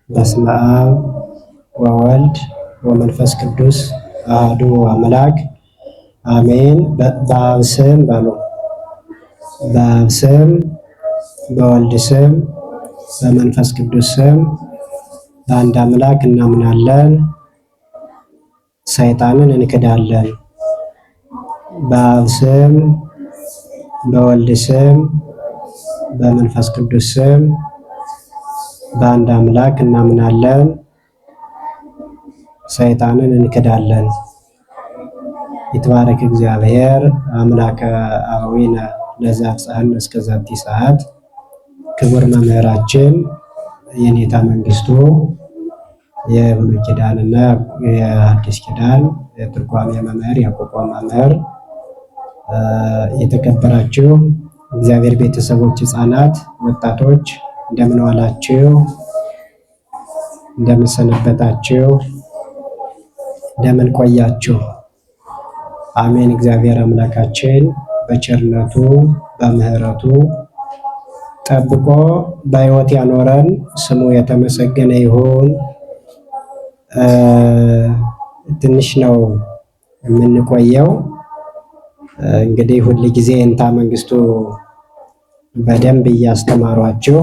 በስመ አብ ወወልድ ወመንፈስ ቅዱስ አሐዱ አምላክ አሜን። በአብ ስም በሉ። በአብ ስም በወልድ ስም በመንፈስ ቅዱስ ስም በአንድ አምላክ እናምናለን፣ ሰይጣንን እንክዳለን። በአብ ስም በወልድ ስም በመንፈስ ቅዱስ ስም በአንድ አምላክ እናምናለን፣ ሰይጣንን እንክዳለን። ይትባረክ እግዚአብሔር አምላከ አበዊነ ለዘአብጽሐነ እስከ ዛቲ ሰዓት። ክቡር መምህራችን የኔታ መንግስቱ የብሉይ ኪዳንና የአዲስ ኪዳን የትርጓሜ መምህር፣ የአቋቋም መምህር፣ የተከበራችሁ እግዚአብሔር ቤተሰቦች፣ ሕፃናት፣ ወጣቶች እንደምን ዋላችሁ? እንደምን ሰነበታችሁ? እንደምን ቆያችሁ? አሜን። እግዚአብሔር አምላካችን በቸርነቱ በምሕረቱ ጠብቆ በሕይወት ያኖረን ስሙ የተመሰገነ ይሁን። ትንሽ ነው የምንቆየው። እንግዲህ ሁል ጊዜ የኔታ መንግስቱ በደንብ እያስተማሯችሁ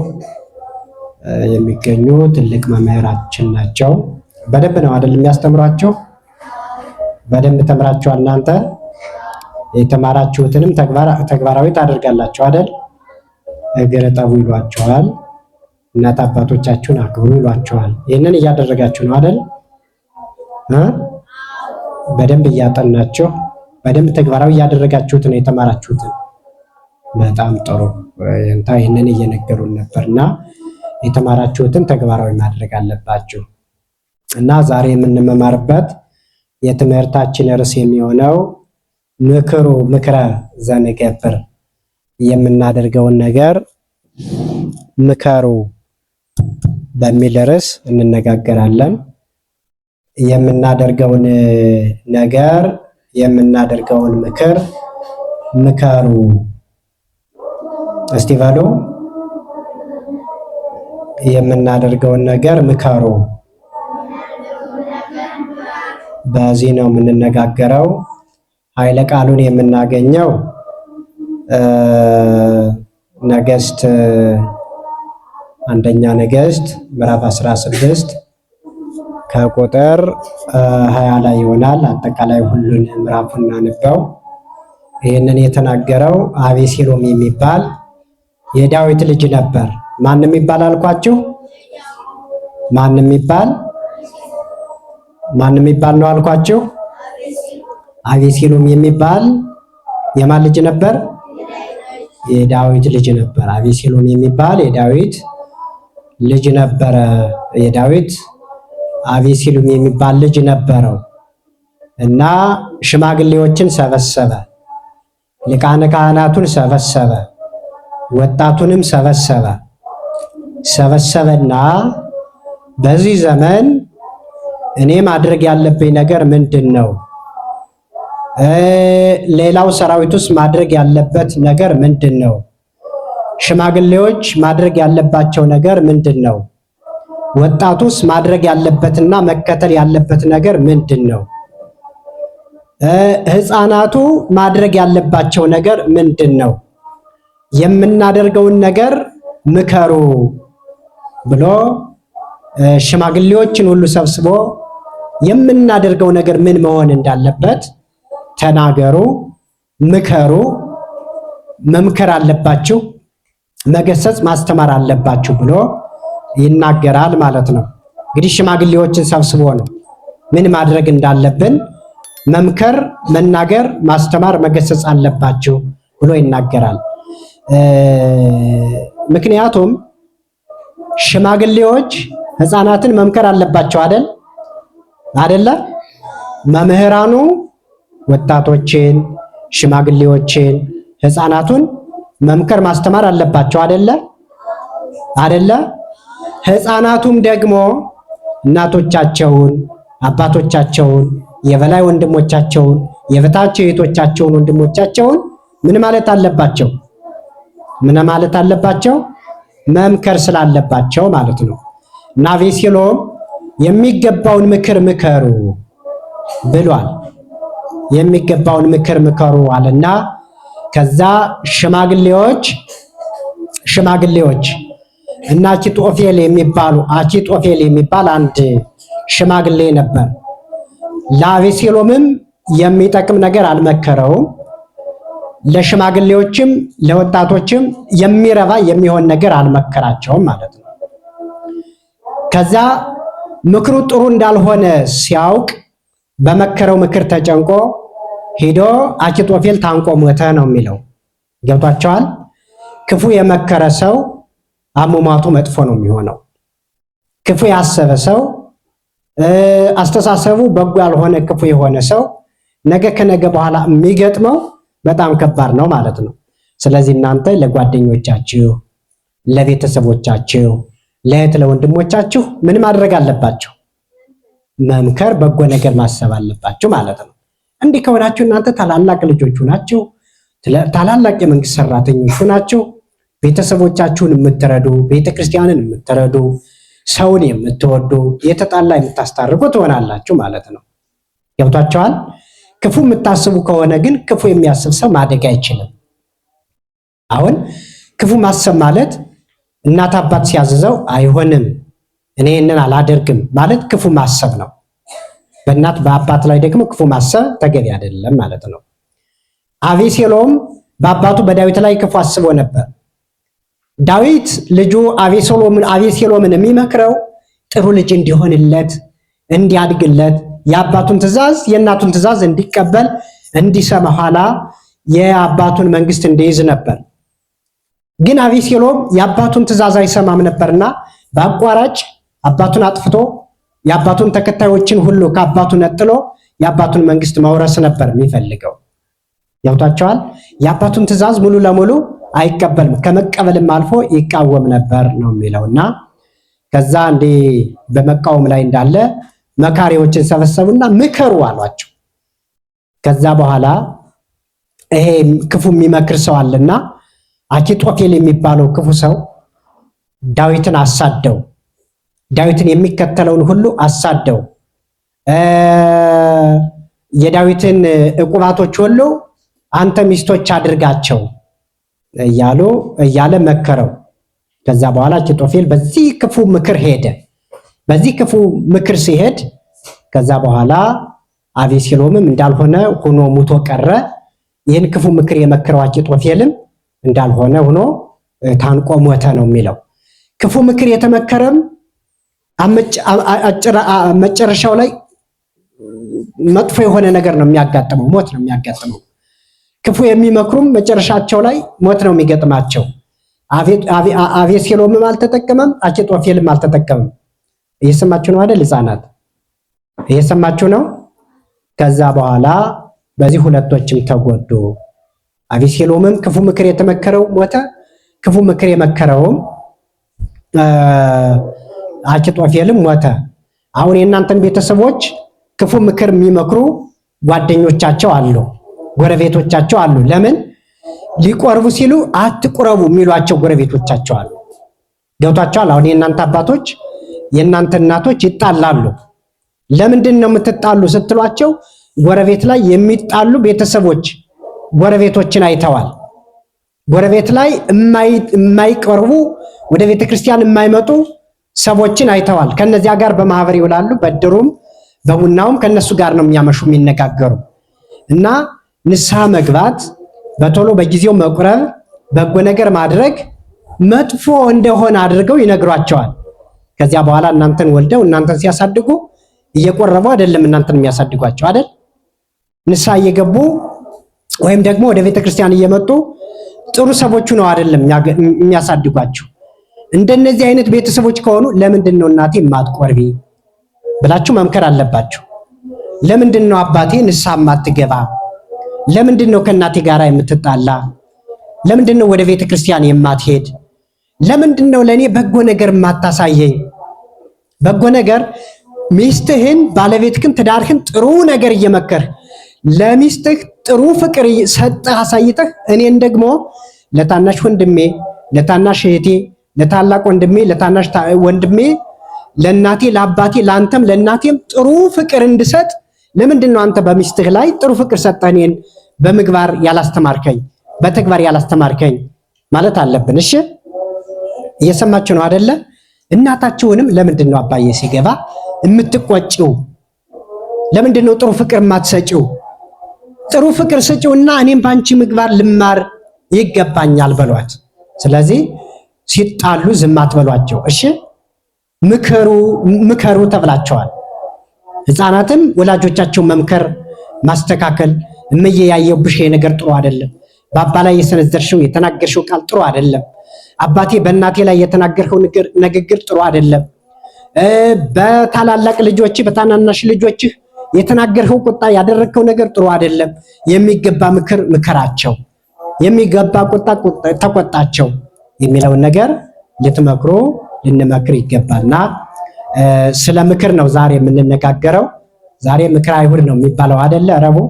የሚገኙ ትልቅ መምህራችን ናቸው። በደንብ ነው አይደል የሚያስተምሯቸው? በደንብ ተምራችኋል። እናንተ የተማራችሁትንም ተግባራዊ ታደርጋላችሁ አይደል? እግር እጠቡ ይሏችኋል፣ እናት አባቶቻችሁን አክብሩ ይሏችኋል። ይህንን እያደረጋችሁ ነው አይደል? በደንብ እያጠናችሁ በደንብ ተግባራዊ እያደረጋችሁት ነው የተማራችሁትን። በጣም ጥሩ። ይህንን እየነገሩን ነበርና የተማራችሁትን ተግባራዊ ማድረግ አለባችሁ። እና ዛሬ የምንመማርበት የትምህርታችን ርዕስ የሚሆነው ምክረ ዘንገብር፣ የምናደርገውን ነገር ምከሩ በሚል ርዕስ እንነጋገራለን። የምናደርገውን ነገር የምናደርገውን ምክር ምከሩ እስቲ በሉ። የምናደርገውን ነገር ምከሩ። በዚህ ነው የምንነጋገረው። ኃይለ ቃሉን የምናገኘው ነገሥት አንደኛ ነገሥት ምዕራፍ 16 ከቁጥር 20 ላይ ይሆናል። አጠቃላይ ሁሉን ምዕራፉን እናንበው። ይህንን የተናገረው አቤሴሎም የሚባል የዳዊት ልጅ ነበር። ማን የሚባል አልኳችሁ? ማን የሚባል ነው አልኳችሁ? አቤሴሎም የሚባል የማን ልጅ ነበር? የዳዊት ልጅ ነበር። አቤሴሎም የሚባል የዳዊት ልጅ ነበረ። የዳዊት አቤሴሎም የሚባል ልጅ ነበረው እና ሽማግሌዎችን ሰበሰበ፣ ሊቃነ ካህናቱን ሰበሰበ፣ ወጣቱንም ሰበሰበና በዚህ ዘመን እኔ ማድረግ ያለብኝ ነገር ምንድን ነው? ሌላው ሰራዊቱስ ማድረግ ያለበት ነገር ምንድን ነው? ሽማግሌዎች ማድረግ ያለባቸው ነገር ምንድን ነው? ወጣቱስ ማድረግ ያለበትና መከተል ያለበት ነገር ምንድን ነው? ሕፃናቱ ማድረግ ያለባቸው ነገር ምንድን ነው? የምናደርገውን ነገር ምከሩ ብሎ ሽማግሌዎችን ሁሉ ሰብስቦ የምናደርገው ነገር ምን መሆን እንዳለበት ተናገሩ፣ ምከሩ፣ መምከር አለባችሁ፣ መገሰጽ ማስተማር አለባችሁ ብሎ ይናገራል ማለት ነው። እንግዲህ ሽማግሌዎችን ሰብስቦ ነው ምን ማድረግ እንዳለብን መምከር፣ መናገር፣ ማስተማር፣ መገሰጽ አለባችሁ ብሎ ይናገራል። ምክንያቱም ሽማግሌዎች ሕፃናትን መምከር አለባቸው አይደለ? መምህራኑ ወጣቶችን፣ ሽማግሌዎችን፣ ሕፃናቱን መምከር ማስተማር አለባቸው አይደለ? ሕፃናቱም ደግሞ እናቶቻቸውን፣ አባቶቻቸውን፣ የበላይ ወንድሞቻቸውን፣ የበታች እህቶቻቸውን፣ ወንድሞቻቸውን ምን ማለት አለባቸው? መምከር ስላለባቸው ማለት ነው። እና አቤሴሎም የሚገባውን ምክር ምከሩ ብሏል። የሚገባውን ምክር ምከሩ አለና ከዛ ሽማግሌዎች እና አኪጦፌል የሚባል አንድ ሽማግሌ ነበር። ለአቤሴሎምም የሚጠቅም ነገር አልመከረውም። ለሽማግሌዎችም ለወጣቶችም የሚረባ የሚሆን ነገር አልመከራቸውም ማለት ነው። ከዛ ምክሩ ጥሩ እንዳልሆነ ሲያውቅ በመከረው ምክር ተጨንቆ ሄዶ አኪጦፌል ታንቆ ሞተ ነው የሚለው። ገብቷቸዋል? ክፉ የመከረ ሰው አሟሟቱ መጥፎ ነው የሚሆነው። ክፉ ያሰበ ሰው አስተሳሰቡ በጎ ያልሆነ ክፉ የሆነ ሰው ነገ ከነገ በኋላ የሚገጥመው በጣም ከባድ ነው ማለት ነው። ስለዚህ እናንተ ለጓደኞቻችሁ፣ ለቤተሰቦቻችሁ፣ ለእህት ለወንድሞቻችሁ ምን ማድረግ አለባችሁ? መምከር፣ በጎ ነገር ማሰብ አለባችሁ ማለት ነው። እንዲህ ከሆናችሁ እናንተ ታላላቅ ልጆቹ ናችሁ፣ ታላላቅ የመንግስት ሰራተኞቹ ናችሁ። ቤተሰቦቻችሁን የምትረዱ፣ ቤተክርስቲያንን የምትረዱ፣ ሰውን የምትወዱ፣ የተጣላ የምታስታርቁ ትሆናላችሁ ማለት ነው። ገብቷችኋል? ክፉ የምታስቡ ከሆነ ግን ክፉ የሚያስብ ሰው ማደግ አይችልም። አሁን ክፉ ማሰብ ማለት እናት አባት ሲያዝዘው አይሆንም እኔ ይህንን አላደርግም ማለት ክፉ ማሰብ ነው። በእናት በአባት ላይ ደግሞ ክፉ ማሰብ ተገቢ አይደለም ማለት ነው። አቤሴሎም በአባቱ በዳዊት ላይ ክፉ አስቦ ነበር። ዳዊት ልጁ አቤሴሎምን የሚመክረው ጥሩ ልጅ እንዲሆንለት፣ እንዲያድግለት፣ የአባቱን ትእዛዝ የእናቱን ትእዛዝ እንዲቀበል፣ እንዲሰማ፣ ኋላ የአባቱን መንግስት እንዲይዝ ነበር። ግን አቤሴሎም የአባቱን ትእዛዝ አይሰማም ነበርና በአቋራጭ አባቱን አጥፍቶ የአባቱን ተከታዮችን ሁሉ ከአባቱ ነጥሎ የአባቱን መንግስት መውረስ ነበር የሚፈልገው። ያውታቸዋል። የአባቱን ትእዛዝ ሙሉ ለሙሉ አይቀበልም፣ ከመቀበልም አልፎ ይቃወም ነበር ነው የሚለውና ከዛ እንዲህ በመቃወም ላይ እንዳለ መካሪዎችን ሰበሰቡና ምከሩ አሏቸው። ከዛ በኋላ ይሄ ክፉ የሚመክር ሰው አለና አኪጦፌል የሚባለው ክፉ ሰው ዳዊትን አሳደው፣ ዳዊትን የሚከተለውን ሁሉ አሳደው፣ የዳዊትን ዕቁባቶች ሁሉ አንተ ሚስቶች አድርጋቸው እያለ መከረው። ከዛ በኋላ አኪጦፌል በዚህ ክፉ ምክር ሄደ። በዚህ ክፉ ምክር ሲሄድ ከዛ በኋላ አቤሴሎምም እንዳልሆነ ሆኖ ሙቶ ቀረ። ይህን ክፉ ምክር የመከረው አኪጦፌልም እንዳልሆነ ሆኖ ታንቆ ሞተ ነው የሚለው። ክፉ ምክር የተመከረም መጨረሻው ላይ መጥፎ የሆነ ነገር ነው የሚያጋጥመው፣ ሞት ነው የሚያጋጥመው። ክፉ የሚመክሩም መጨረሻቸው ላይ ሞት ነው የሚገጥማቸው። አቤሴሎምም አልተጠቀመም፣ አኪጦፌልም አልተጠቀመም። እየሰማችሁ ነው አይደል? ሕፃናት እየሰማችሁ ነው? ከዛ በኋላ በዚህ ሁለቶችም ተጎዱ። አቤሴሎምም ክፉ ምክር የተመከረው ሞተ፣ ክፉ ምክር የመከረውም አኪጦፌልም ሞተ። አሁን የእናንተን ቤተሰቦች ክፉ ምክር የሚመክሩ ጓደኞቻቸው አሉ፣ ጎረቤቶቻቸው አሉ። ለምን ሊቆርቡ ሲሉ አትቁረቡ የሚሏቸው ጎረቤቶቻቸው አሉ። ገብቷቸዋል? አሁን የእናንተ አባቶች የእናንተ እናቶች ይጣላሉ። ለምንድን ነው የምትጣሉ ስትሏቸው ጎረቤት ላይ የሚጣሉ ቤተሰቦች ጎረቤቶችን አይተዋል። ጎረቤት ላይ የማይቀርቡ ወደ ቤተክርስቲያን የማይመጡ ሰዎችን አይተዋል። ከነዚያ ጋር በማህበር ይውላሉ። በድሩም በቡናውም ከነሱ ጋር ነው የሚያመሹ የሚነጋገሩ። እና ንስሐ መግባት፣ በቶሎ በጊዜው መቁረብ፣ በጎ ነገር ማድረግ መጥፎ እንደሆነ አድርገው ይነግሯቸዋል። ከዚያ በኋላ እናንተን ወልደው እናንተን ሲያሳድጉ እየቆረቡ አይደለም እናንተን የሚያሳድጓቸው አይደል? ንስሐ እየገቡ ወይም ደግሞ ወደ ቤተክርስቲያን እየመጡ ጥሩ ሰዎቹ ነው አይደለም የሚያሳድጓቸው። እንደነዚህ አይነት ቤተሰቦች ከሆኑ ለምንድን ነው እናቴ ማትቆርቢ ብላችሁ መምከር አለባችሁ። ለምንድን ነው አባቴ ንስሐ ማትገባ? ለምንድን ነው ከእናቴ ጋር የምትጣላ? ለምንድን ነው ወደ ቤተክርስቲያን የማትሄድ? ለምንድን ነው ለኔ በጎ ነገር የማታሳየኝ? በጎ ነገር ሚስትህን፣ ባለቤትህን፣ ትዳርህን ጥሩ ነገር እየመከርህ ለሚስትህ ጥሩ ፍቅር ሰጠህ አሳይተህ እኔን ደግሞ ለታናሽ ወንድሜ፣ ለታናሽ እህቴ፣ ለታላቅ ወንድሜ፣ ለታናሽ ወንድሜ፣ ለእናቴ ለአባቴ ለአንተም ለእናቴም ጥሩ ፍቅር እንድሰጥ ለምንድን ነው አንተ በሚስትህ ላይ ጥሩ ፍቅር ሰጠህ እኔን በምግባር ያላስተማርከኝ በተግባር ያላስተማርከኝ ማለት አለብን። እሺ እየሰማችሁ ነው አይደለ? እናታችሁንም ለምንድን ነው አባዬ ሲገባ የምትቆጪው? ለምንድን ነው ጥሩ ፍቅር የማትሰጪው? ጥሩ ፍቅር ስጪውና እኔም ባንቺ ምግባር ልማር ይገባኛል በሏት። ስለዚህ ሲጣሉ ዝም አትበሏቸው። እሺ ምከሩ ተብላቸዋል። ህፃናትም ወላጆቻቸውን መምከር ማስተካከል። እምዬ ያየሁብሽ ነገር ጥሩ አይደለም፣ በአባ ላይ የሰነዘርሽው የተናገርሽው ቃል ጥሩ አይደለም፣ አባቴ በእናቴ ላይ የተናገርኸው ንግግር ጥሩ አይደለም፣ በታላላቅ ልጆችህ በታናናሽ ልጆችህ የተናገርኸው ቁጣ ያደረግከው ነገር ጥሩ አይደለም፣ የሚገባ ምክር ምከራቸው፣ የሚገባ ቁጣ ተቆጣቸው የሚለውን ነገር ልትመክሩ ልንመክር ይገባልና ስለ ምክር ነው ዛሬ የምንነጋገረው። ዛሬ ምክረ አይሁድ ነው የሚባለው አይደለ? ረቡዕ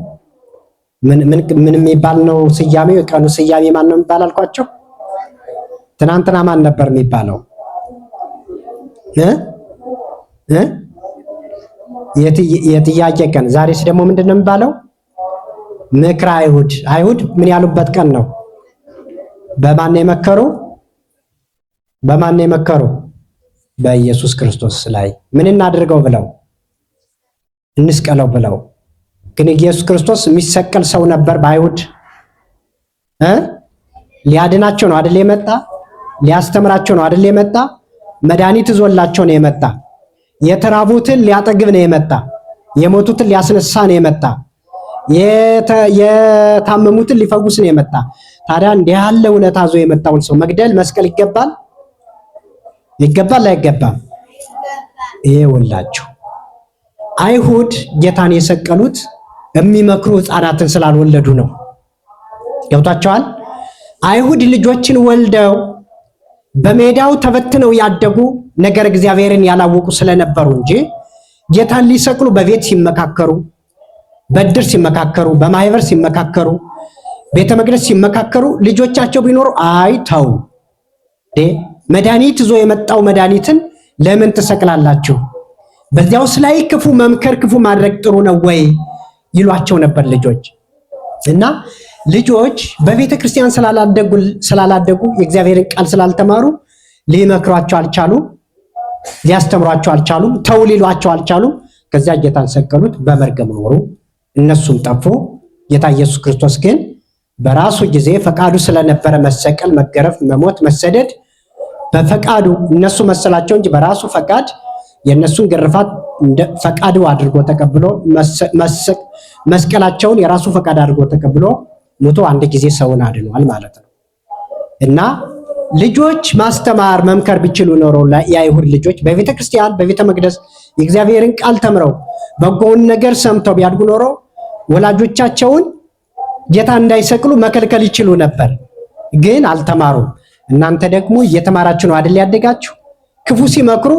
ምን የሚባል ነው ስያሜው? የቀኑ ስያሜ ማን ነው የሚባል አልኳቸው? ትናንትና ማን ነበር የሚባለው? የጥያቄ ቀን። ዛሬስ ደግሞ ምንድን ነው የሚባለው? ምክረ አይሁድ። አይሁድ ምን ያሉበት ቀን ነው? በማን ነው የመከሩ? በማን ነው የመከሩ? በኢየሱስ ክርስቶስ ላይ ምን እናድርገው ብለው እንስቀለው ብለው። ግን ኢየሱስ ክርስቶስ የሚሰቀል ሰው ነበር በአይሁድ ሊያድናቸው ነው አይደል የመጣ? ሊያስተምራቸው ነው አይደል የመጣ? መድኃኒት ይዞላቸው ነው የመጣ። የተራቡትን ሊያጠግብ ነው የመጣ። የሞቱትን ሊያስነሳ ነው የመጣ። የታመሙትን ሊፈውስ ነው የመጣ። ታዲያ እንዲህ ያለ ውለታ ይዞ የመጣውን ሰው መግደል መስቀል ይገባል? ይገባል አይገባም? ይኸውላችሁ አይሁድ ጌታን የሰቀሉት የሚመክሩ ሕፃናትን ስላልወለዱ ነው። ገብቷቸዋል? አይሁድ ልጆችን ወልደው በሜዳው ተበትነው ያደጉ ነገር እግዚአብሔርን ያላወቁ ስለነበሩ እንጂ ጌታን ሊሰቅሉ በቤት ሲመካከሩ፣ በእድር ሲመካከሩ፣ በማህበር ሲመካከሩ፣ ቤተ መቅደስ ሲመካከሩ ልጆቻቸው ቢኖሩ አይተው መድኃኒት ይዞ የመጣው መድኃኒትን ለምን ትሰቅላላችሁ? በዚያውስ ላይ ክፉ መምከር ክፉ ማድረግ ጥሩ ነው ወይ ይሏቸው ነበር ልጆች። እና ልጆች በቤተ ክርስቲያን ስላላደጉ የእግዚአብሔርን ቃል ስላልተማሩ ሊመክሯቸው አልቻሉም፣ ሊያስተምሯቸው አልቻሉም፣ ተው ሊሏቸው አልቻሉም። ከዚያ ጌታን ሰቀሉት፣ በመርገም ኖሩ፣ እነሱም ጠፉ። ጌታ ኢየሱስ ክርስቶስ ግን በራሱ ጊዜ ፈቃዱ ስለነበረ መሰቀል፣ መገረፍ፣ መሞት፣ መሰደድ በፈቃዱ እነሱ መሰላቸው እንጂ በራሱ ፈቃድ የእነሱን ግርፋት ፈቃዱ አድርጎ ተቀብሎ መስቀላቸውን የራሱ ፈቃድ አድርጎ ተቀብሎ ሞቶ አንድ ጊዜ ሰውን አድኗል ማለት ነው። እና ልጆች ማስተማር መምከር ቢችሉ ኖሮ የአይሁድ ልጆች በቤተ ክርስቲያን በቤተ መቅደስ የእግዚአብሔርን ቃል ተምረው በጎውን ነገር ሰምተው ቢያድጉ ኖሮ ወላጆቻቸውን ጌታ እንዳይሰቅሉ መከልከል ይችሉ ነበር። ግን አልተማሩም። እናንተ ደግሞ እየተማራችሁ ነው አይደል ያደጋችሁ? ክፉ ሲመክሩ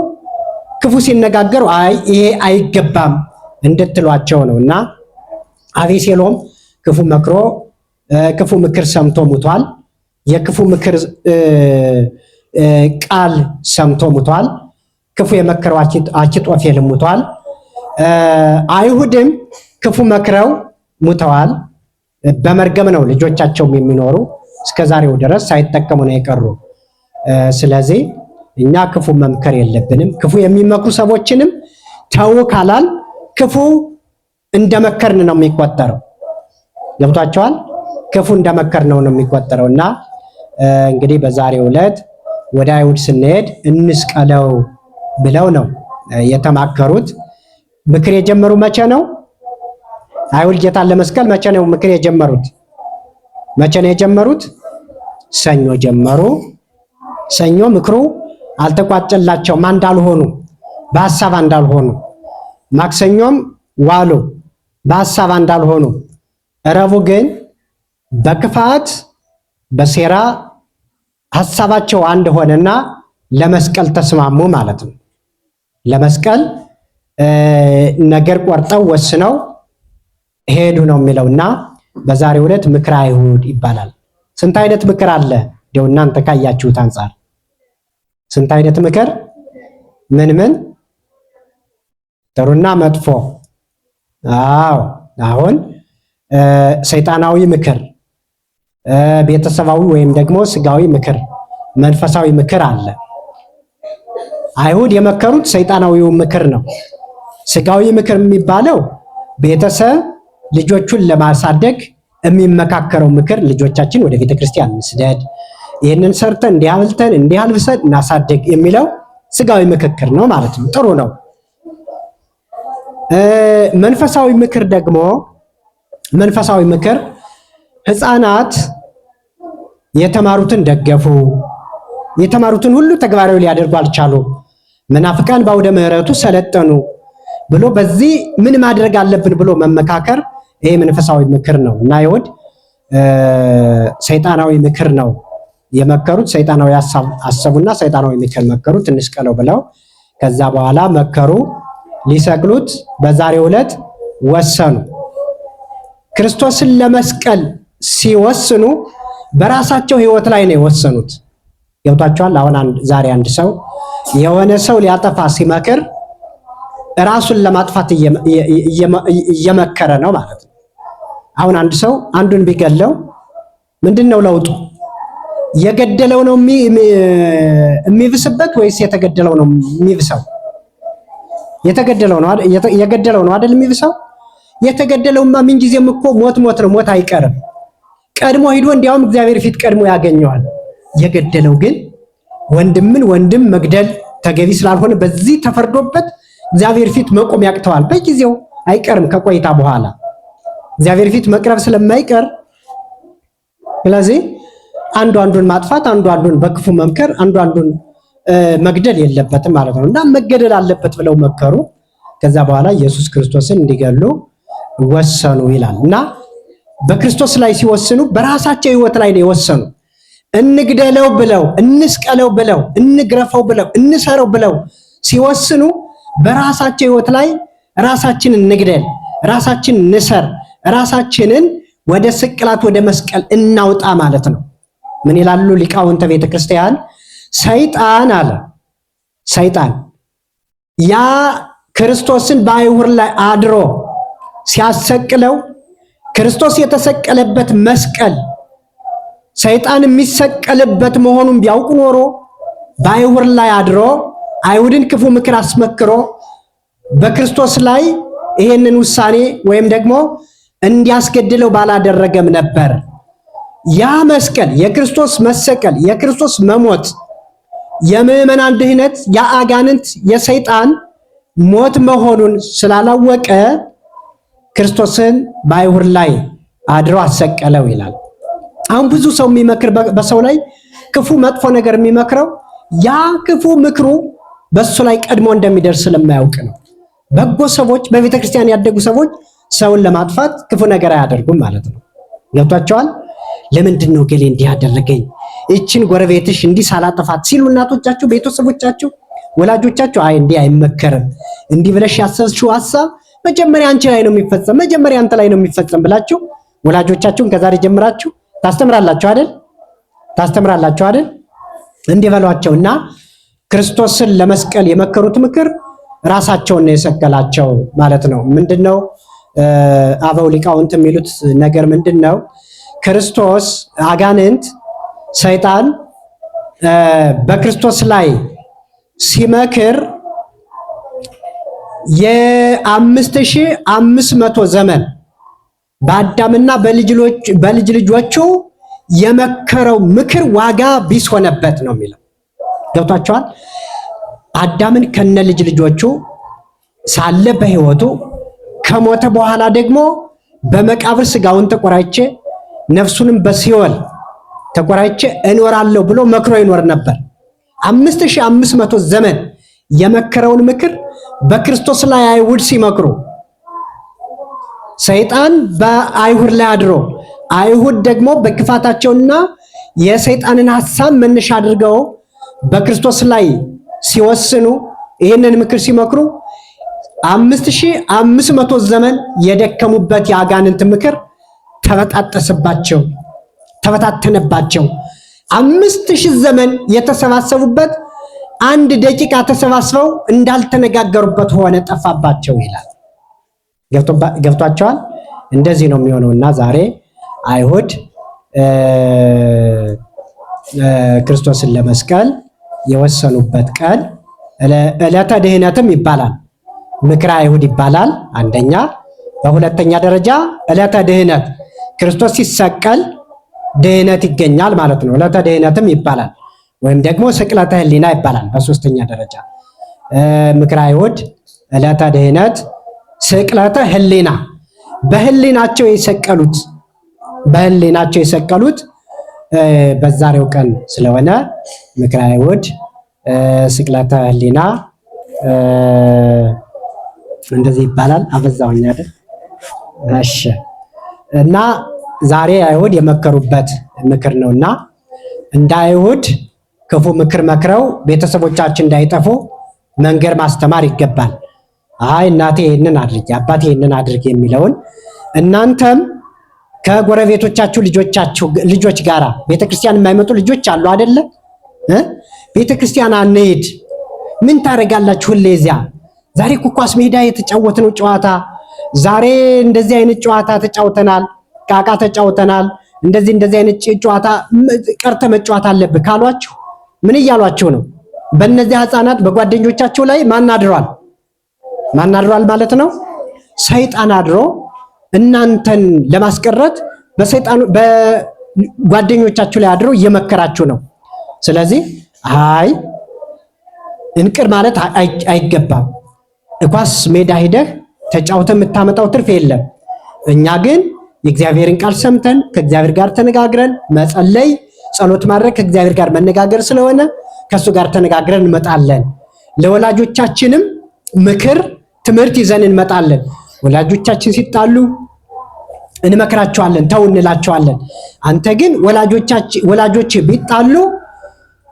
ክፉ ሲነጋገሩ አይ ይሄ አይገባም እንድትሏቸው ነው። እና አቤሴሎም ክፉ መክሮ ክፉ ምክር ሰምቶ ሙቷል። የክፉ ምክር ቃል ሰምቶ ሙቷል። ክፉ የመከረው አኪጦፌል ሙቷል። አይሁድም ክፉ መክረው ሙተዋል። በመርገም ነው ልጆቻቸውም የሚኖሩ እስከዛሬው ድረስ ሳይጠቀሙ ነው የቀሩ። ስለዚህ እኛ ክፉ መምከር የለብንም። ክፉ የሚመክሩ ሰዎችንም ተው ካላል ክፉ እንደመከርን ነው የሚቆጠረው። ገብቷቸዋል? ክፉ እንደመከርን ነው የሚቆጠረው። እና እንግዲህ በዛሬው ዕለት ወደ አይሁድ ስንሄድ እንስቀለው ብለው ነው የተማከሩት። ምክር የጀመሩ መቼ ነው? አይሁድ ጌታን ለመስቀል መቼ ነው ምክር የጀመሩት? መቼ ነው የጀመሩት? ሰኞ ጀመሩ። ሰኞ ምክሩ አልተቋጨላቸውም፣ እንዳልሆኑ በሐሳብ እንዳልሆኑ። ማክሰኞም ዋሉ በሐሳብ እንዳልሆኑ። ረቡዕ ግን በክፋት በሴራ ሐሳባቸው አንድ ሆነና ለመስቀል ተስማሙ ማለት ነው። ለመስቀል ነገር ቆርጠው ወስነው ሄዱ ነው የሚለውና በዛሬው ዕለት ምክረ አይሁድ ይባላል። ስንት አይነት ምክር አለ? እንደው እናንተ ካያችሁት አንፃር ስንት አይነት ምክር ምን ጥሩና መጥፎ። አዎ አሁን ሰይጣናዊ ምክር፣ ቤተሰባዊ ወይም ደግሞ ስጋዊ ምክር፣ መንፈሳዊ ምክር አለ። አይሁድ የመከሩት ሰይጣናዊው ምክር ነው። ስጋዊ ምክር የሚባለው ቤተሰብ ልጆቹን ለማሳደግ የሚመካከረው ምክር፣ ልጆቻችን ወደ ቤተክርስቲያን እንስደድ፣ ይህንን ሰርተን እንዲያልተን እንዲያልብሰን እናሳድግ የሚለው ስጋዊ ምክክር ነው ማለት ነው። ጥሩ ነው። መንፈሳዊ ምክር ደግሞ መንፈሳዊ ምክር ሕፃናት የተማሩትን ደገፉ፣ የተማሩትን ሁሉ ተግባራዊ ሊያደርጉ አልቻሉም፣ መናፍቃን በአውደ ምሕረቱ ሰለጠኑ ብሎ በዚህ ምን ማድረግ አለብን ብሎ መመካከር፣ ይሄ መንፈሳዊ ምክር ነው እና አይሁድ ሰይጣናዊ ምክር ነው የመከሩት። ሰይጣናዊ አሰቡና ሰይጣናዊ ምክር መከሩት እንስቀለው ብለው። ከዛ በኋላ መከሩ፣ ሊሰቅሉት በዛሬው ዕለት ወሰኑ። ክርስቶስን ለመስቀል ሲወስኑ በራሳቸው ሕይወት ላይ ነው የወሰኑት። ገብቷቸዋል። አሁን ዛሬ አንድ ሰው የሆነ ሰው ሊያጠፋ ሲመክር ራሱን ለማጥፋት እየመከረ ነው ማለት ነው። አሁን አንድ ሰው አንዱን ቢገለው ምንድነው ለውጡ? የገደለው ነው የሚብስበት ወይስ የተገደለው ነው የሚብሰው? የገደለው ነው አይደል የሚብሰው? የተገደለውማ ምን ጊዜም እኮ ሞት ነው፣ ሞት አይቀርም። ቀድሞ ሂዶ እንዲያውም እግዚአብሔር ፊት ቀድሞ ያገኘዋል። የገደለው ግን ወንድምን ወንድም መግደል ተገቢ ስላልሆነ በዚህ ተፈርዶበት እግዚአብሔር ፊት መቆም ያቅተዋል። በጊዜው አይቀርም፣ ከቆይታ በኋላ እግዚአብሔር ፊት መቅረብ ስለማይቀር፣ ስለዚህ አንዱን ማጥፋት፣ አንዱን በክፉ መምከር፣ አንዱን መግደል የለበትም ማለት ነው እና መገደል አለበት ብለው መከሩ። ከዛ በኋላ ኢየሱስ ክርስቶስን እንዲገሉ ወሰኑ ይላል እና በክርስቶስ ላይ ሲወስኑ በራሳቸው ሕይወት ላይ ነው የወሰኑ። እንግደለው ብለው፣ እንስቀለው ብለው፣ እንግረፈው ብለው፣ እንሰረው ብለው ሲወስኑ በራሳቸው ሕይወት ላይ ራሳችንን እንግደል፣ ራሳችንን እንሰር፣ ራሳችንን ወደ ስቅላት ወደ መስቀል እናውጣ ማለት ነው። ምን ይላሉ ሊቃውንተ ቤተክርስቲያን? ሰይጣን አለ ሰይጣን ያ ክርስቶስን በአይሁድ ላይ አድሮ ሲያሰቅለው ክርስቶስ የተሰቀለበት መስቀል ሰይጣን የሚሰቀልበት መሆኑን ቢያውቅ ኖሮ በአይሁድ ላይ አድሮ አይሁድን ክፉ ምክር አስመክሮ በክርስቶስ ላይ ይሄንን ውሳኔ ወይም ደግሞ እንዲያስገድለው ባላደረገም ነበር። ያ መስቀል የክርስቶስ መሰቀል፣ የክርስቶስ መሞት፣ የምዕመናን ድህነት፣ የአጋንንት የሰይጣን ሞት መሆኑን ስላላወቀ ክርስቶስን በአይሁድ ላይ አድሮ አሰቀለው ይላል። አሁን ብዙ ሰው የሚመክር በሰው ላይ ክፉ መጥፎ ነገር የሚመክረው ያ ክፉ ምክሩ በሱ ላይ ቀድሞ እንደሚደርስ ስለማያውቅ ነው። በጎ ሰዎች፣ በቤተ ክርስቲያን ያደጉ ሰዎች ሰውን ለማጥፋት ክፉ ነገር አያደርጉም ማለት ነው። ገብቷቸዋል። ለምንድን ነው ገሌ እንዲህ ያደረገኝ፣ እችን ጎረቤትሽ እንዲህ ሳላጠፋት ሲሉ እናቶቻችሁ፣ ቤተሰቦቻችሁ፣ ወላጆቻችሁ አይ እንዲህ አይመከርም፣ እንዲህ ብለሽ ያሰብሽው ሐሳብ መጀመሪያ አንቺ ላይ ነው የሚፈጸም፣ መጀመሪያ አንተ ላይ ነው የሚፈጸም ብላችሁ ወላጆቻችሁን ከዛሬ ጀምራችሁ ታስተምራላችሁ አይደል? እንዲህ በሏቸውና ክርስቶስን ለመስቀል የመከሩት ምክር ራሳቸውን ነው የሰቀላቸው ማለት ነው። ምንድነው አበው ሊቃውንት የሚሉት ነገር ምንድነው? ክርስቶስ አጋንንት ሰይጣን በክርስቶስ ላይ ሲመክር የ5500 ዘመን በአዳምና በልጅ ልጆቹ የመከረው ምክር ዋጋ ቢስ ሆነበት ነው የሚለው። ገብቷቸዋል። አዳምን ከነ ልጅ ልጆቹ ሳለ በሕይወቱ ከሞተ በኋላ ደግሞ በመቃብር ስጋውን ተቆራይቼ ነፍሱንም በሲኦል ተቆራይቼ እኖራለሁ ብሎ መክሮ ይኖር ነበር። 5500 ዘመን የመከረውን ምክር በክርስቶስ ላይ አይሁድ ሲመክሩ ሰይጣን በአይሁድ ላይ አድሮ አይሁድ ደግሞ በክፋታቸውና የሰይጣንን ሐሳብ መነሻ አድርገው በክርስቶስ ላይ ሲወስኑ ይህንን ምክር ሲመክሩ 5500 ዘመን የደከሙበት የአጋንንት ምክር ተበጣጠሰባቸው፣ ተበታተነባቸው። 5000 ዘመን የተሰባሰቡበት አንድ ደቂቃ ተሰባስበው እንዳልተነጋገሩበት ሆነ፣ ጠፋባቸው ይላል። ገብቷቸዋል? እንደዚህ ነው የሚሆነውና ዛሬ አይሁድ ክርስቶስን ለመስቀል የወሰኑበት ቀን ዕለተ ድህነትም ይባላል። ምክረ አይሁድ ይባላል አንደኛ። በሁለተኛ ደረጃ ዕለተ ድህነት ክርስቶስ ሲሰቀል ድህነት ይገኛል ማለት ነው። ዕለተ ድህነትም ይባላል ወይም ደግሞ ስቅለተ ህሊና ይባላል። በሶስተኛ ደረጃ ምክረ አይሁድ፣ ዕለተ ድህነት፣ ስቅለተ ህሊና በህሊናቸው የሰቀሉት በዛሬው ቀን ስለሆነ ምክረ አይሁድ፣ ስቅለተ ህሊና እንደዚህ ይባላል። አበዛውኝ አይደል? እሺ። እና ዛሬ አይሁድ የመከሩበት ምክር ነውና እንደ አይሁድ ክፉ ምክር መክረው ቤተሰቦቻችን እንዳይጠፉ መንገር ማስተማር ይገባል። አይ እናቴ ይሄንን አድርጊ፣ አባቴ ይሄንን አድርጊ የሚለውን እናንተም ከጎረቤቶቻችሁ ልጆች ጋራ ቤተክርስቲያን የማይመጡ ልጆች አሉ አይደለ? ቤተክርስቲያን አንሄድ ምን ታደርጋላችሁ? ሁሌ እዚያ ዛሬ ኳስ ሜዳ የተጫወትነው ጨዋታ፣ ዛሬ እንደዚህ አይነት ጨዋታ ተጫውተናል፣ ቃቃ ተጫውተናል፣ እንደዚህ አይነት ጨዋታ ቀርተ መጫወት አለብህ ካሏችሁ ምን እያሏችሁ ነው? በእነዚህ ህፃናት በጓደኞቻቸው ላይ ማን አድሯል ማለት ነው? ሰይጣን አድሮ እናንተን ለማስቀረት በጓደኞቻችሁ ላይ አድሮ እየመከራችሁ ነው። ስለዚህ አይ እንቅር ማለት አይገባም። ኳስ ሜዳ ሂደህ ተጫውተህ የምታመጣው ትርፍ የለም። እኛ ግን የእግዚአብሔርን ቃል ሰምተን ከእግዚአብሔር ጋር ተነጋግረን መጸለይ፣ ጸሎት ማድረግ ከእግዚአብሔር ጋር መነጋገር ስለሆነ ከሱ ጋር ተነጋግረን እንመጣለን። ለወላጆቻችንም ምክር ትምህርት ይዘን እንመጣለን። ወላጆቻችን ሲጣሉ እንመክራቸዋለን፣ ተው እንላቸዋለን። አንተ ግን ወላጆች ቢጣሉ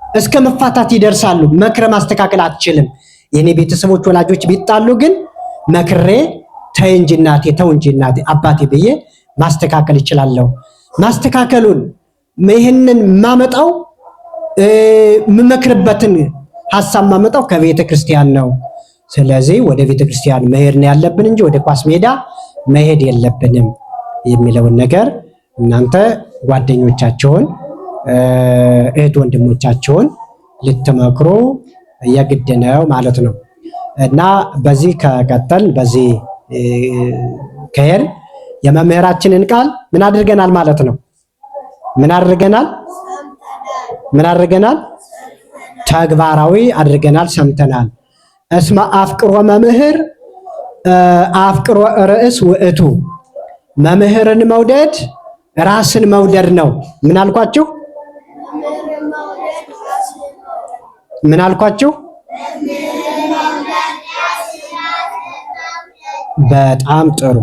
እስከ መፋታት ይደርሳሉ። መክረ ማስተካከል አትችልም። የኔ ቤተሰቦች ወላጆች ቢጣሉ ግን መክሬ ተይ እንጂ እናቴ፣ ተው እንጂ እናቴ፣ አባቴ ብዬ ማስተካከል እችላለሁ። ማስተካከሉን ይህንን ማመጣው የምመክርበትን ሐሳብ ማመጣው ከቤተ ክርስቲያን ነው። ስለዚህ ወደ ቤተ ክርስቲያን መሄድ ነው ያለብን እንጂ ወደ ኳስ ሜዳ መሄድ የለብንም የሚለውን ነገር እናንተ ጓደኞቻቸውን እህት ወንድሞቻቸውን ልትመክሩ የግድ ነው ማለት ነው። እና በዚህ ከቀጠል በዚህ ከሄድ የመምህራችንን ቃል ምን አድርገናል ማለት ነው? ምን አድርገናል? ተግባራዊ አድርገናል፣ ሰምተናል። እስመ አፍቅሮ መምህር አፍቅሮ ርዕስ ውእቱ። መምህርን መውደድ ራስን መውደድ ነው። ምን አልኳችሁ? በጣም ጥሩ።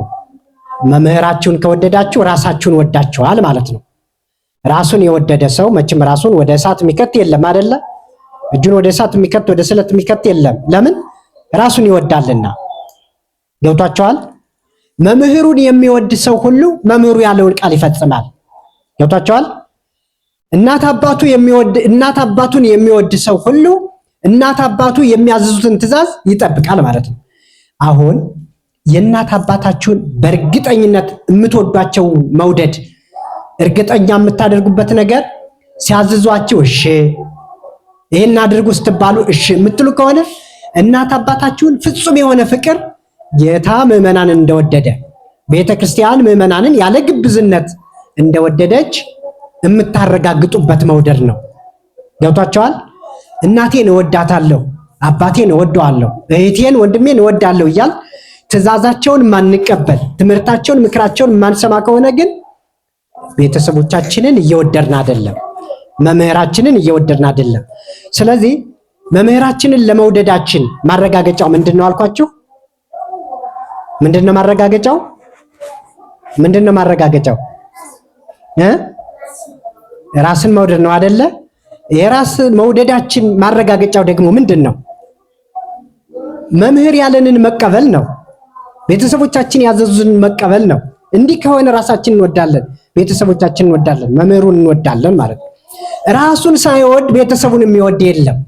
መምህራችሁን ከወደዳችሁ ራሳችሁን ወዳችኋል ማለት ነው። ራሱን የወደደ ሰው መቼም ራሱን ወደ እሳት የሚከት የለም አይደለ? እጁን ወደ እሳት የሚከት ወደ ስለት የሚከት የለም። ለምን? ራሱን ይወዳልና። ገብቷችኋል? መምህሩን የሚወድ ሰው ሁሉ መምህሩ ያለውን ቃል ይፈጽማል። ገብቷችኋል? እናት አባቱን የሚወድ ሰው ሁሉ እናት አባቱ የሚያዝዙትን ትእዛዝ ይጠብቃል ማለት ነው። አሁን የእናት አባታችሁን በእርግጠኝነት የምትወዷቸው መውደድ እርግጠኛ የምታደርጉበት ነገር ሲያዝዟችሁ እሺ፣ ይሄን አድርጉ ስትባሉ እሺ የምትሉ ከሆነ እናት አባታችሁን ፍጹም የሆነ ፍቅር ጌታ ምዕመናንን እንደወደደ ቤተ ክርስቲያን ምዕመናንን ያለ ግብዝነት እንደወደደች የምታረጋግጡበት መውደድ ነው። ገብቷቸዋል? እናቴን እወዳታለሁ፣ አባቴን እወደዋለሁ፣ እህቴን ወንድሜን እወዳለሁ እያል ትእዛዛቸውን ማንቀበል፣ ትምህርታቸውን ምክራቸውን ማንሰማ ከሆነ ግን ቤተሰቦቻችንን እየወደድን አይደለም፣ መምህራችንን እየወደድን አይደለም። ስለዚህ መምህራችንን ለመውደዳችን ማረጋገጫው ምንድነው አልኳችሁ? ምንድነው ማረጋገጫው? ራስን መውደድ ነው አይደለ? የራስ መውደዳችን ማረጋገጫው ደግሞ ምንድነው? መምህር ያለንን መቀበል ነው። ቤተሰቦቻችን ያዘዙን መቀበል ነው። እንዲህ ከሆነ ራሳችንን እንወዳለን፣ ቤተሰቦቻችንን እንወዳለን፣ መምህሩን እንወዳለን ማለት ነው። ራሱን ሳይወድ ቤተሰቡን የሚወድ የለም።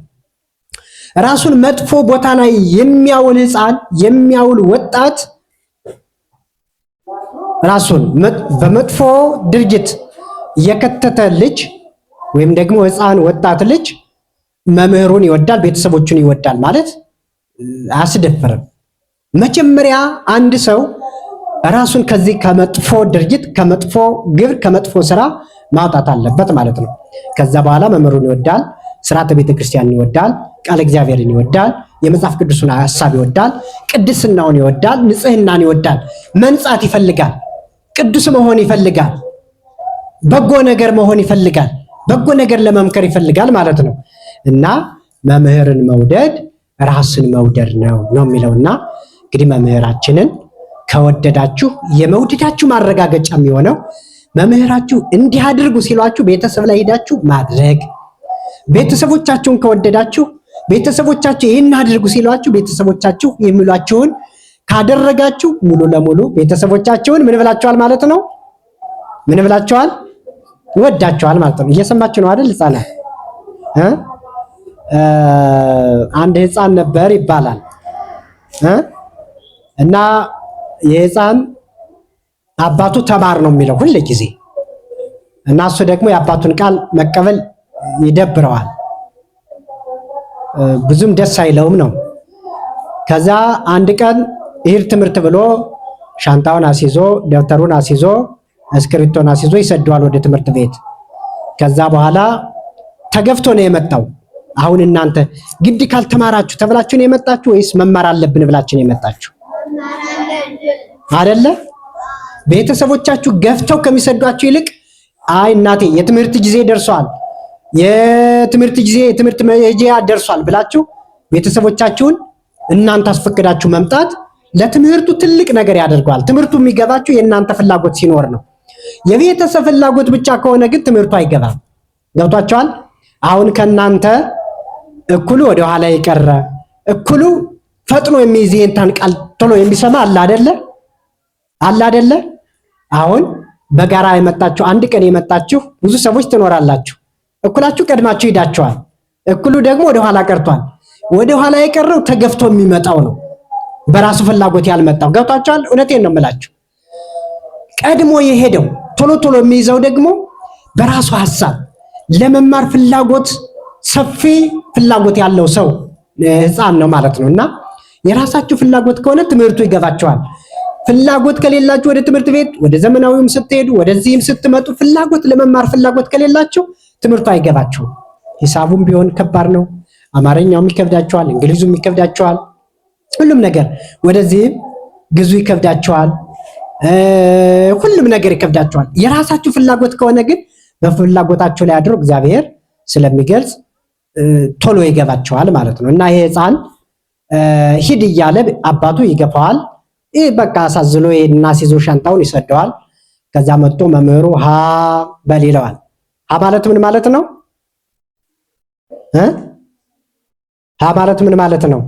ራሱን መጥፎ ቦታ ላይ የሚያውል ሕፃን የሚያውል ወጣት ራሱን በመጥፎ ድርጊት የከተተ ልጅ ወይም ደግሞ ሕፃን ወጣት ልጅ መምህሩን ይወዳል፣ ቤተሰቦቹን ይወዳል ማለት አያስደፍርም። መጀመሪያ አንድ ሰው ራሱን ከዚህ ከመጥፎ ድርጊት፣ ከመጥፎ ግብር፣ ከመጥፎ ስራ ማውጣት አለበት ማለት ነው። ከዛ በኋላ መምህሩን ይወዳል፣ ስርዓተ ቤተክርስቲያንን ይወዳል፣ ቃለ እግዚአብሔርን ይወዳል፣ የመጽሐፍ ቅዱስን ሐሳብ ይወዳል፣ ቅድስናውን ይወዳል፣ ንጽህናን ይወዳል፣ መንጻት ይፈልጋል፣ ቅዱስ መሆን ይፈልጋል፣ በጎ ነገር መሆን ይፈልጋል፣ በጎ ነገር ለመምከር ይፈልጋል ማለት ነው። እና መምህርን መውደድ ራስን መውደድ ነው የሚለውና እንግዲህ መምህራችንን ከወደዳችሁ የመውደዳችሁ ማረጋገጫ የሚሆነው መምህራችሁ እንዲህ አድርጉ ሲሏችሁ ቤተሰብ ላይ ሄዳችሁ ማድረግ፣ ቤተሰቦቻችሁን ከወደዳችሁ ቤተሰቦቻችሁ ይህን አድርጉ ሲሏችሁ ቤተሰቦቻችሁ የሚሏችሁን ካደረጋችሁ ሙሉ ለሙሉ ቤተሰቦቻችሁን ምን ብላችኋል ማለት ነው? ምን ብላችኋል? ወዳችኋል ማለት ነው። እየሰማችሁ ነው አይደል? ህፃናት አንድ ህፃን ነበር ይባላል እና የህፃን አባቱ ተማር ነው የሚለው ሁሉ ጊዜ እና እሱ ደግሞ የአባቱን ቃል መቀበል ይደብረዋል፣ ብዙም ደስ አይለውም ነው። ከዛ አንድ ቀን ይሄር ትምህርት ብሎ ሻንጣውን አስይዞ ደብተሩን አስይዞ እስክሪብቶን አስይዞ ይሰደዋል ወደ ትምህርት ቤት። ከዛ በኋላ ተገፍቶ ነው የመጣው። አሁን እናንተ ግድ ካልተማራችሁ ተብላችሁ ነው የመጣችሁ ወይስ መማር አለብን ብላችሁ ነው የመጣችሁ? አይደለ? ቤተሰቦቻችሁ ገፍተው ከሚሰዷችሁ ይልቅ አይ እናቴ የትምህርት ጊዜ ደርሷል፣ የትምህርት ጊዜ የትምህርት መሄጃ ደርሷል ብላችሁ ቤተሰቦቻችሁን እናንተ አስፈቅዳችሁ መምጣት ለትምህርቱ ትልቅ ነገር ያደርገዋል። ትምህርቱ የሚገባችሁ የእናንተ ፍላጎት ሲኖር ነው። የቤተሰብ ፍላጎት ብቻ ከሆነ ግን ትምህርቱ አይገባም። ገብቷችኋል? አሁን ከናንተ እኩሉ ወደ ኋላ የቀረ እኩሉ ፈጥኖ የሚይዝ ይሄን ቃል ቶሎ የሚሰማ አለ አይደለ? አለ አይደለ? አሁን በጋራ የመጣችሁ አንድ ቀን የመጣችሁ ብዙ ሰዎች ትኖራላችሁ። እኩላችሁ ቀድማችሁ ሄዳችኋል፣ እኩሉ ደግሞ ወደ ኋላ ቀርቷል። ወደ ኋላ የቀረው ተገፍቶ የሚመጣው ነው፣ በራሱ ፍላጎት ያልመጣው። ገብቷችኋል? እውነቴን ነው የምላችሁ። ቀድሞ የሄደው ቶሎ ቶሎ የሚይዘው ደግሞ በራሱ ሐሳብ ለመማር ፍላጎት ሰፊ ፍላጎት ያለው ሰው ሕፃን ነው ማለት ነው። እና የራሳችሁ ፍላጎት ከሆነ ትምህርቱ ይገባችኋል። ፍላጎት ከሌላችሁ ወደ ትምህርት ቤት ወደ ዘመናዊም ስትሄዱ ወደዚህም ስትመጡ ፍላጎት ለመማር ፍላጎት ከሌላችሁ ትምህርቱ አይገባችሁም። ሂሳቡም ቢሆን ከባድ ነው፣ አማርኛውም ይከብዳችኋል፣ እንግሊዙም ይከብዳችኋል፣ ሁሉም ነገር ወደዚህም ግዙ ይከብዳችኋል፣ ሁሉም ነገር ይከብዳችኋል። የራሳችሁ ፍላጎት ከሆነ ግን በፍላጎታችሁ ላይ አድሮ እግዚአብሔር ስለሚገልጽ ቶሎ ይገባችኋል ማለት ነው። እና ይሄ ሕፃን ሂድ እያለ አባቱ ይገፋዋል። ይህ በቃ አሳዝሎ ይሄድና ሲዞ ሻንጣውን ይሰደዋል። ከዛ መጥቶ መምህሩ ሀ በል ይለዋል። ሀ ማለት ምን ማለት ነው? ሀ ማለት ምን ማለት ነው?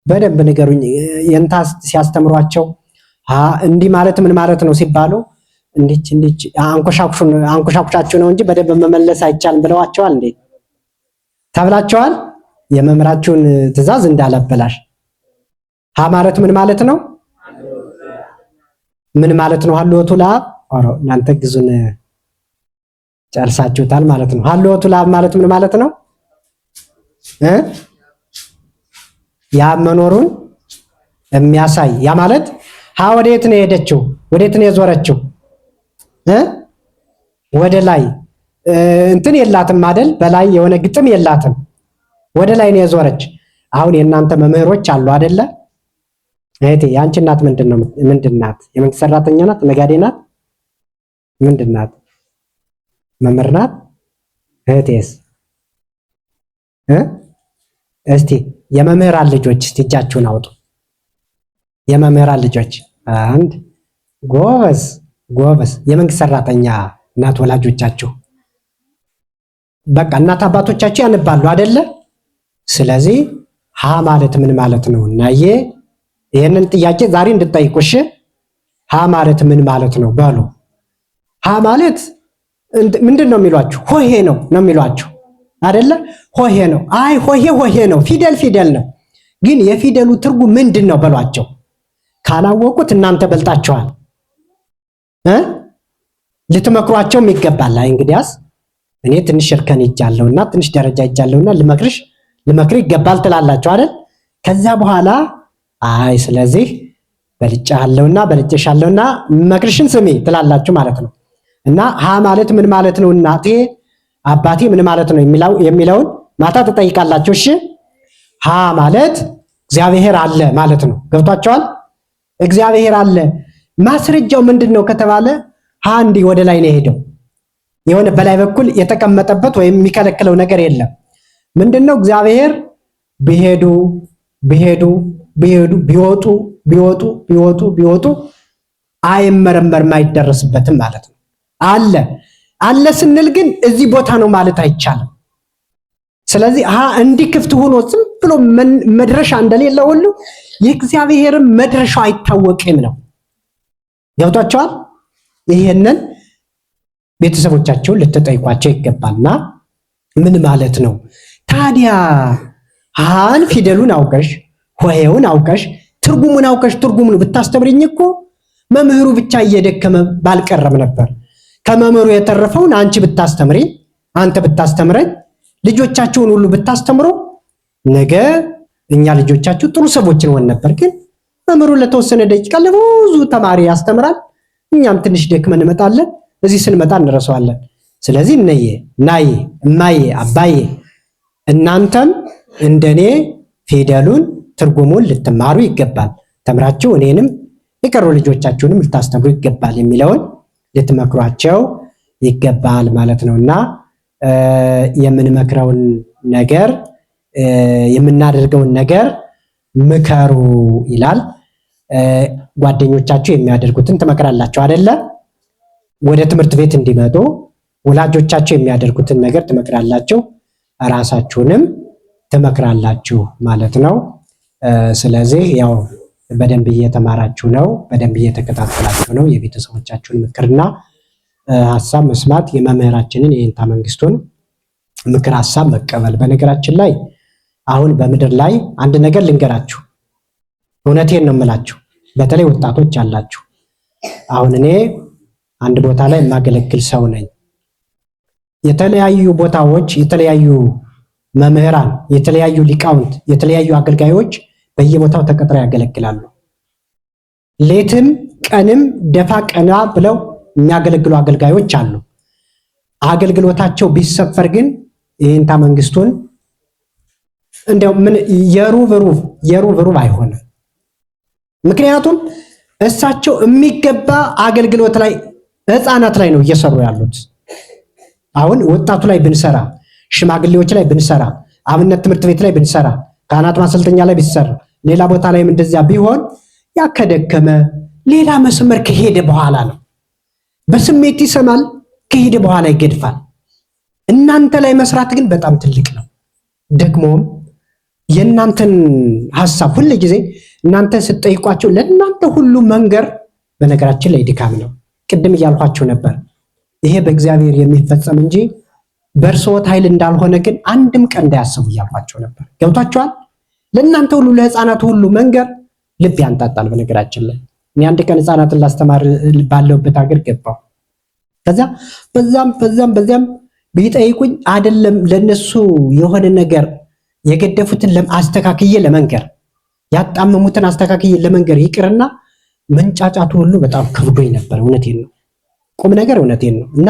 በደንብ ንገሩኝ። የንታ ሲያስተምሯቸው እንዲህ ማለት ምን ማለት ነው ሲባሉ እንዲች አንኮሻኩሻችሁ ነው እንጂ በደንብ መመለስ አይቻልም ብለዋቸዋል እንዴ? ተብላቸዋል። የመምህራችሁን ትእዛዝ እንዳለበላሽ። ሀ ማለት ምን ማለት ነው? ምን ማለት ነው? ሀልወቱ ለአብ እናንተ ግዙን ጨርሳችሁታል ማለት ነው። ሀልወቱ ለአብ ማለት ምን ማለት ነው? የአብ መኖሩን የሚያሳይ ያ ማለት ሀ ወዴት ነው የሄደችው? ወዴት ነው የዞረችው? ወደ ላይ እንትን የላትም አይደል? በላይ የሆነ ግጥም የላትም፣ ወደ ላይ ነው የዞረች። አሁን የእናንተ መምህሮች አሉ አይደለ? እህቴ የአንቺ እናት ምንድን ናት? የመንግስት ሰራተኛ ናት? ነጋዴ ናት? ምንድን ናት? መምህር ናት? እህቴስ? እስቲ የመምህራን ልጆች እስቲ እጃችሁን አውጡ። የመምህራን ልጆች አንድ ጎበዝ ጎበዝ። የመንግስት ሰራተኛ እናት ወላጆቻችሁ በቃ እናት አባቶቻችሁ ያነባሉ አይደለ? ስለዚህ ሀ ማለት ምን ማለት ነው? እናዬ ይሄንን ጥያቄ ዛሬ እንድትጠይቁሽ ሀ ማለት ምን ማለት ነው በሉ። ሀ ማለት ምንድን ነው የሚሏችሁ? ሆሄ ነው የሚሏችሁ። አይደለ? ሆሄ ነው። አይ ሆሄ ነው፣ ፊደል ነው። ግን የፊደሉ ትርጉም ምንድን ነው በሏቸው። ካላወቁት እናንተ በልጣቸዋል ልትመክሯቸውም ይገባል። አይ እንግዲያስ እኔ ትንሽ እርከን ይጃለሁና ትንሽ ደረጃ ይጃለሁና ልመክር ይገባል ትላላችሁ አይደል? ከዛ በኋላ አይ ስለዚህ በልጬሻለሁና መክርሽን ስሚ ትላላችሁ ማለት ነው። እና ሀ ማለት ምን ማለት ነው እናቴ አባቴ ምን ማለት ነው የሚለውን ማታ ትጠይቃላችሁ። እሺ ሀ ማለት እግዚአብሔር አለ ማለት ነው። ገብቷቸዋል? እግዚአብሔር አለ። ማስረጃው ምንድን ነው ከተባለ ሀ እንዲህ ወደ ላይ ነው የሄደው። የሆነ በላይ በኩል የተቀመጠበት ወይም የሚከለክለው ነገር የለም። ምንድነው? እግዚአብሔር ቢወጡ አይመረመርም አይደረስበትም ማለት ነው። አለ ስንል ግን እዚህ ቦታ ነው ማለት አይቻልም። ስለዚህ እንዲህ ክፍት ሆኖ ዝም ብሎ መድረሻ እንደሌለ ሁሉ የእግዚአብሔርም መድረሻው አይታወቅም ነው። ገብቷቸዋል? ይሄንን ቤተሰቦቻቸውን ልትጠይቋቸው ይገባልና ምን ማለት ነው ታዲያ? ሀን ፊደሉን አውቀሽ ሆሄውን አውቀሽ ትርጉሙን ብታስተምሪኝ እኮ መምህሩ ብቻ እየደከመ ባልቀረም ነበር። ከመምህሩ የተረፈውን አንቺ ብታስተምሪ፣ አንተ ብታስተምረኝ፣ ልጆቻችሁን ሁሉ ብታስተምሩ ነገ እኛ ልጆቻችሁ ጥሩ ሰዎችን ሆን ነበር። ግን መምህሩ ለተወሰነ ደቂቃ ለብዙ ተማሪ ያስተምራል። እኛም ትንሽ ደክመን እንመጣለን። እዚህ ስንመጣ እንረሳዋለን። ስለዚህ ናዬ፣ እማዬ፣ አባዬ እናንተም እንደኔ ፊደሉን ትርጉሙን ልትማሩ ይገባል። ተምራችሁ እኔንም የቀሩ ልጆቻችሁንም ልታስተምሩ ይገባል የሚለውን ልትመክሯቸው ይገባል ማለት ነውና የምንመክረውን ነገር የምናደርገውን ነገር ምከሩ ይላል። ጓደኞቻችሁ የሚያደርጉትን ትመክራላችሁ አይደለ? ወደ ትምህርት ቤት እንዲመጡ ወላጆቻችሁ የሚያደርጉትን ነገር ትመክራላችሁ፣ ራሳችሁንም ትመክራላችሁ ማለት ነው። ስለዚህ ያው በደንብ እየተማራችሁ ነው፣ በደንብ እየተከታተላችሁ ነው። የቤተሰቦቻችሁን ምክርና ሐሳብ መስማት፣ የመምህራችንን የእንታ መንግስቱን ምክር ሐሳብ መቀበል። በነገራችን ላይ አሁን በምድር ላይ አንድ ነገር ልንገራችሁ፣ እውነቴን ነው የምላችሁ። በተለይ ወጣቶች አላችሁ። አሁን እኔ አንድ ቦታ ላይ የማገለግል ሰው ነኝ። የተለያዩ ቦታዎች የተለያዩ መምህራን፣ የተለያዩ ሊቃውንት፣ የተለያዩ አገልጋዮች በየቦታው ተቀጥረው ያገለግላሉ። ሌትም ቀንም ደፋ ቀና ብለው የሚያገለግሉ አገልጋዮች አሉ። አገልግሎታቸው ቢሰፈር ግን የእንታ መንግስቱን እንደው ምን የሩብ አይሆንም። ምክንያቱም እሳቸው የሚገባ አገልግሎት ላይ ህፃናት ላይ ነው እየሰሩ ያሉት። አሁን ወጣቱ ላይ ብንሰራ፣ ሽማግሌዎች ላይ ብንሰራ፣ አብነት ትምህርት ቤት ላይ ብንሰራ፣ ካህናት ማሰልጠኛ ላይ ቢሰራ፣ ሌላ ቦታ ላይም እንደዚያ ቢሆን ያከደከመ ሌላ መስመር ከሄደ በኋላ ነው። በስሜት ይሰማል፣ ከሄደ በኋላ ይገድፋል። እናንተ ላይ መስራት ግን በጣም ትልቅ ነው። ደግሞም የእናንተን ሐሳብ ሁሉ ጊዜ እናንተ ስትጠይቋቸው ለእናንተ ሁሉ መንገር በነገራችን ላይ ድካም ነው። ቅድም እያልኳቸው ነበር። ይሄ በእግዚአብሔር የሚፈጸም እንጂ በእርስዎት ኃይል እንዳልሆነ ግን አንድም ቀን እንዳያስቡ እያልኳቸው ነበር። ገብቷቸዋል? ለእናንተ ሁሉ ለህፃናት ሁሉ መንገር ልብ ያንጣጣል። በነገራችን ላይ እኔ አንድ ቀን ህፃናትን ላስተማር ባለውበት ሀገር ገባሁ። ከዛ በዛም ቢጠይቁኝ አይደለም ለነሱ የሆነ ነገር የገደፉትን አስተካክዬ ለመንገር ያጣመሙትን አስተካክዬ ለመንገር ይቅርና መንጫጫቱ ሁሉ በጣም ከብዶኝ ነበር። እውነቴን ነው፣ ቁም ነገር እውነቴን ነው። እና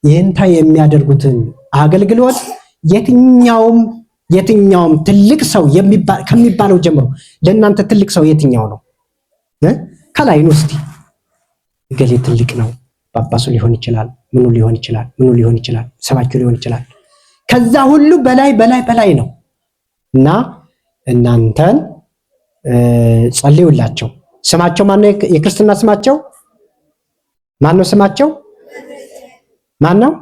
የእንታ የሚያደርጉትን አገልግሎት የትኛውም ትልቅ ሰው ከሚባለው ጀምሮ ለእናንተ ትልቅ ሰው የትኛው ነው? ከላይ ነው። እስቲ እገሌ ትልቅ ነው፣ ጳጳሱ ሊሆን ይችላል፣ ምኑ ሊሆን ይችላል፣ ሰባኪው ሊሆን ይችላል። ከዛ ሁሉ በላይ ነው። እና እናንተን ጸልዩላቸው። ስማቸው ማነው? የክርስትና ስማቸው ማነው? ስማቸው ማነው?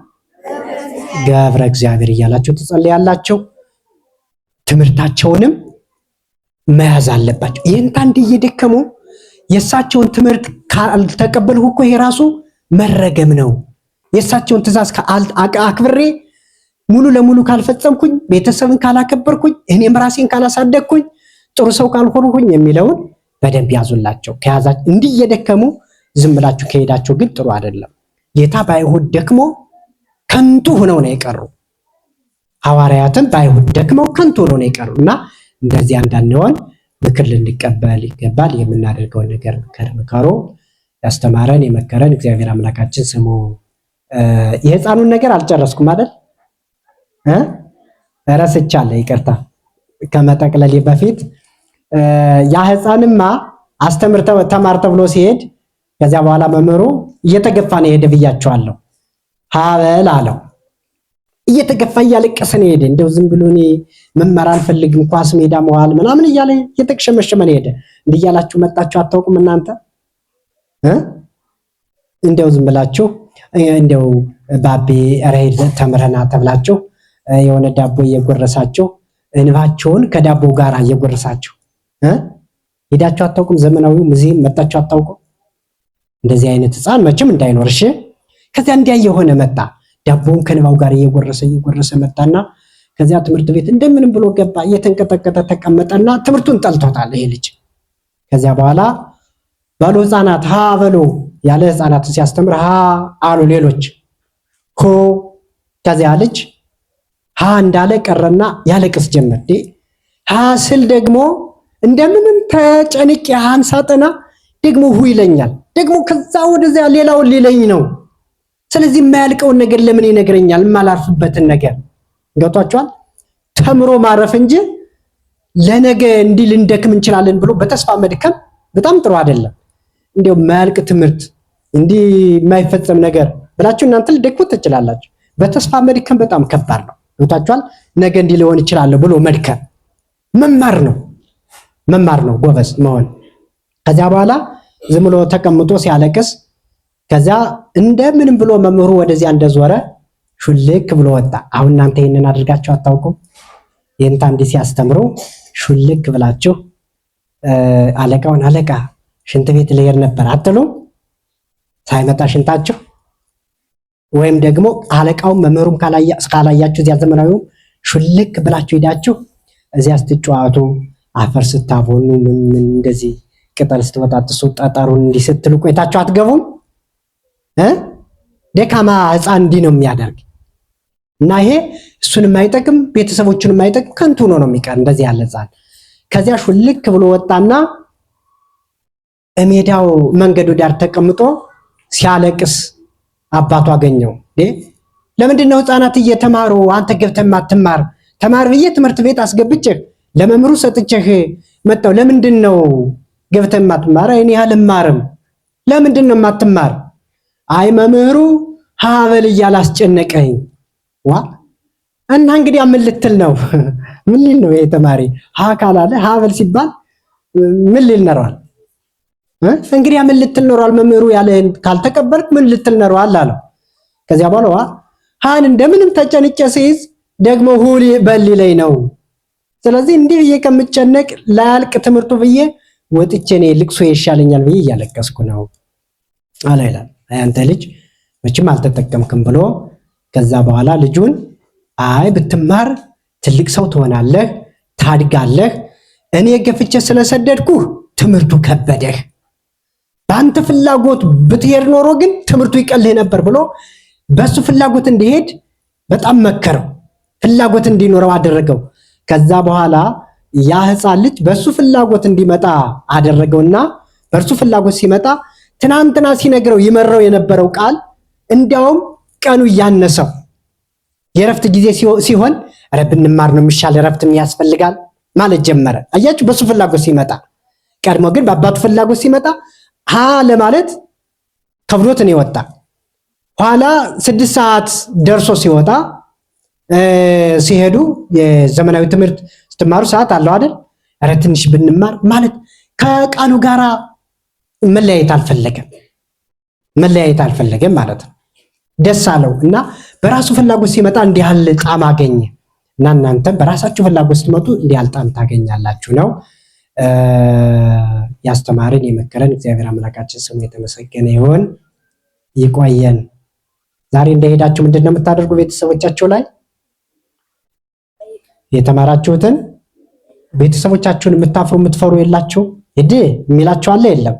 ገብረ እግዚአብሔር እያላችሁ ትጸልያላችሁ። ትምህርታቸውንም መያዝ አለባቸው። ይህንታ እንዲህ እየደከሙ የእሳቸውን ትምህርት ካልተቀበልሁ እኮ ይሄ ራሱ መረገም ነው። የእሳቸውን ትእዛዝ አክብሬ ሙሉ ለሙሉ ካልፈጸምኩኝ፣ ቤተሰብን ካላከበርኩኝ፣ እኔም ራሴን ካላሳደግኩኝ፣ ጥሩ ሰው ካልሆንኩኝ የሚለውን በደንብ ያዙላቸው። ከያዛችሁ እንዲህ እየደከሙ ዝም ብላችሁ ከሄዳችሁ ግን ጥሩ አይደለም። ጌታ በአይሁድ ደክሞ ከንቱ ሆነው ነው የቀሩ። ሐዋርያትም በአይሁድ ደክመው ከንቱ ሆነው ነው የቀሩ እና እንደዚህ እንዳንሆን ምክር ልንቀበል ይገባል። የምናደርገውን ነገር ምከሩ። ያስተማረን የመከረን እግዚአብሔር አምላካችን ስሙ። የሕፃኑን ነገር አልጨረስኩም አይደል? ረስቻለሁ፣ ይቅርታ ከመጠቅለሌ በፊት ያ ሕፃንማ አስተምር ተማር ተብሎ ሲሄድ ከዚያ በኋላ መምህሩ እየተገፋ ነው የሄደ ብያቸዋለሁ። ሀበል አለው። እየተገፋ እያለቀሰ ነው የሄደ። እንደው ዝም ብሎ እኔ መማር አልፈልግም ኳስ ሜዳ መዋል ምናምን እያለ እየተቅሸመሸመ ነው የሄደ። እንዲህ እያላችሁ መጣችሁ አታውቁም እናንተ? እንደው ዝም ብላችሁ እንደው ባቤ ራይድ ተምረና ተብላችሁ የሆነ ዳቦ እየጎረሳችሁ እንባቸውን ከዳቦ ጋር እየጎረሳችሁ ሄዳችሁ አታውቁም? ዘመናዊው ሙዚየም መጣችሁ አታውቁም? እንደዚህ አይነት ሕፃን መቼም እንዳይኖር እሺ። ከዚያ እንዲያ የሆነ መጣ። ዳቦውን ከንባው ጋር እየጎረሰ መጣና ከዚያ ትምህርት ቤት እንደምንም ብሎ ገባ። እየተንቀጠቀጠ ተቀመጠና ትምህርቱን ጠልቶታል ይሄ ልጅ። ከዚያ በኋላ ባሉ ሕፃናት ሀ በሉ ያለ ሕፃናት ሲያስተምር ሀ አሉ ሌሎች ሆ። ከዚያ ልጅ ሀ እንዳለ ቀረና ያለቅስ ጀመር። ሀ ስል ደግሞ እንደምንም ተጨንቄ ሀን ሳጠና ደግሞ ሁ ይለኛል። ደግሞ ከዛ ወደዚያ ሌላውን ሊለኝ ነው። ስለዚህ የማያልቀውን ነገር ለምን ይነግረኛል? የማላርፍበትን ነገር ገብቷቸዋል። ተምሮ ማረፍ እንጂ ለነገ እንዲህ ልንደክም እንችላለን ብሎ በተስፋ መድከም በጣም ጥሩ አይደለም። እንዲያው የማያልቅ ትምህርት እንዲህ የማይፈጸም ነገር ብላችሁ እናንተ ልደክሙ ትችላላችሁ። በተስፋ መድከም በጣም ከባድ ነው። ገብቷቸዋል። ነገ እንዲህ ሊሆን ይችላል ብሎ መድከም መማር ነው ጎበዝ መሆን። ከዚያ በኋላ ዝም ብሎ ተቀምጦ ሲያለቅስ ከዚያ እንደምንም ብሎ መምህሩ ወደዚያ እንደዞረ ሹልክ ብሎ ወጣ። አሁን እናንተ ይሄንን አድርጋችሁ አታውቁም? ይሄንታ እንዲህ ሲያስተምሩ ሹልክ ብላችሁ አለቃውን አለቃ ሽንት ቤት ልሄድ ነበር አትሉም? ሳይመጣ ሽንታችሁ ወይም ደግሞ አለቃውን መምህሩም ካላያችሁ እዚያ ዘመናዊው ሹልክ ብላችሁ ሄዳችሁ እዚያ ስትጫወቱ አፈር ስታቦኑ ምን እንደዚህ ቅጠል ስትወጣጥሱ ጠጠሩን እንዲህ ስትሉ ቆይታችሁ አትገቡም? ደካማ ሕፃን እንዲህ ነው የሚያደርግ እና ይሄ እሱን የማይጠቅም ቤተሰቦቹን የማይጠቅም ከንቱ ነው የሚቀር እንደዚህ ያለ ሕፃን። ከዚያ ሹልክ ብሎ ወጣና እሜዳው መንገዱ ዳር ተቀምጦ ሲያለቅስ አባቱ አገኘው። ለምንድን ነው ሕፃናት እየተማሩ አንተ ገብተህ ማትማር? ተማር ብዬ ትምህርት ቤት አስገብቼህ ለመምህሩ ሰጥቼህ መጣው። ለምንድን ነው ገብተህ ማትማር? እኔ አልማርም። ለምንድን ነው ማትማር? አይ መምህሩ ሀበል እያላስጨነቀኝ። ዋ እና እንግዲህ ምን ልትል ነው? ምን ሊል ነው ይሄ ተማሪ? ሀ ካላለ ሀበል ሲባል ምን ሊል ነሯል? እንግዲህ ምን ልትል ነሯል? መምህሩ ያለህን ካልተቀበልክ ምን ልትል ነሯል አለው። ከዚያ በኋላ ሃን እንደምንም ተጨንቄ ሲይዝ ደግሞ ሁሊ በል ላይ ነው። ስለዚህ እንዲህ ብዬ ከምጨነቅ ላያልቅ ትምህርቱ ብዬ ወጥቼ እኔ ልቅሶ ይሻለኛል ብዬ እያለቀስኩ ነው አለ ይላል። አንተ ልጅ መቼም አልተጠቀምክም ብሎ ከዛ በኋላ ልጁን አይ ብትማር ትልቅ ሰው ትሆናለህ፣ ታድጋለህ። እኔ ገፍቼ ስለሰደድኩህ ትምህርቱ ከበደህ። በአንተ ፍላጎት ብትሄድ ኖሮ ግን ትምህርቱ ይቀልህ ነበር ብሎ በሱ ፍላጎት እንዲሄድ በጣም መከረው። ፍላጎት እንዲኖረው አደረገው። ከዛ በኋላ ያ ሕፃን ልጅ በሱ ፍላጎት እንዲመጣ አደረገውና በእርሱ ፍላጎት ሲመጣ ትናንትና ሲነግረው ይመረው የነበረው ቃል እንዲያውም ቀኑ እያነሰው የረፍት ጊዜ ሲሆን ኧረ ብንማር ነው የሚሻል፣ ረፍትም ያስፈልጋል ማለት ጀመረ። አያችሁ፣ በሱ ፍላጎት ሲመጣ። ቀድሞ ግን በአባቱ ፍላጎት ሲመጣ ሀ ለማለት ከብዶት ነው የወጣ። ኋላ 6 ሰዓት ደርሶ ሲወጣ ሲሄዱ የዘመናዊ ትምህርት ስትማሩ ሰዓት አለው አይደል? ኧረ ትንሽ ብንማር ማለት ከቃሉ ጋራ መለያየት አልፈለገም ማለት ነው። ደስ አለው እና በራሱ ፍላጎት ሲመጣ እንዲህ ያለ ጣዕም አገኘ እና እናንተም በራሳችሁ ፍላጎት ስትመጡ እንዲህ ያለ ጣዕም ታገኛላችሁ ነው። ያስተማረን የመከረን እግዚአብሔር አምላካችን ስሙ የተመሰገነ ይሁን። ይቆየን። ዛሬ እንደሄዳችሁ ምንድን ነው የምታደርጉ ቤተሰቦቻችሁ ላይ? የተማራችሁትን ቤተሰቦቻችሁን የምታፍሩ የምትፈሩ የላችሁ? እድ የሚላችሁ አለ የለም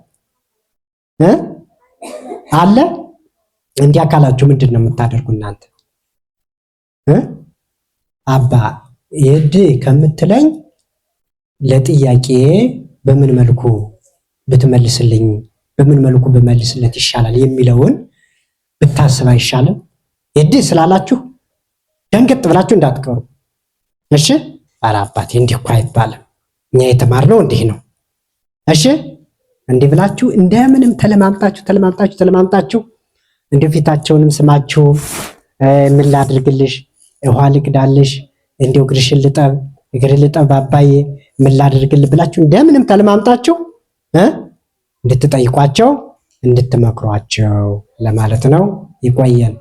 አለ? እንዲህ አካላችሁ ምንድን ነው የምታደርጉ እናንተ? አባ እድ ከምትለኝ ለጥያቄ በምን መልኩ ብትመልስልኝ፣ በምን መልኩ ብመልስለት ይሻላል የሚለውን ብታስብ አይሻልም? እድ ስላላችሁ ደንገጥ ብላችሁ እንዳትቀሩ እሺ። ኧረ አባቴ እንዲህ እኮ አይባልም፣ እኛ የተማርነው እንዲህ ነው እሺ። እንዲህ ብላችሁ እንደምንም ተለማምጣችሁ እንዲሁ ፊታቸውንም ስማችሁ ምን ላድርግልሽ፣ ውሃ ልቅዳልሽ፣ እንዲሁ እግርሽን ልጠብ፣ እግር ልጠብ አባዬ፣ ምን ላድርግልህ ብላችሁ እንደምንም ተለማምጣችሁ እንድትጠይቋቸው እንድትመክሯቸው ለማለት ነው። ይቆየን።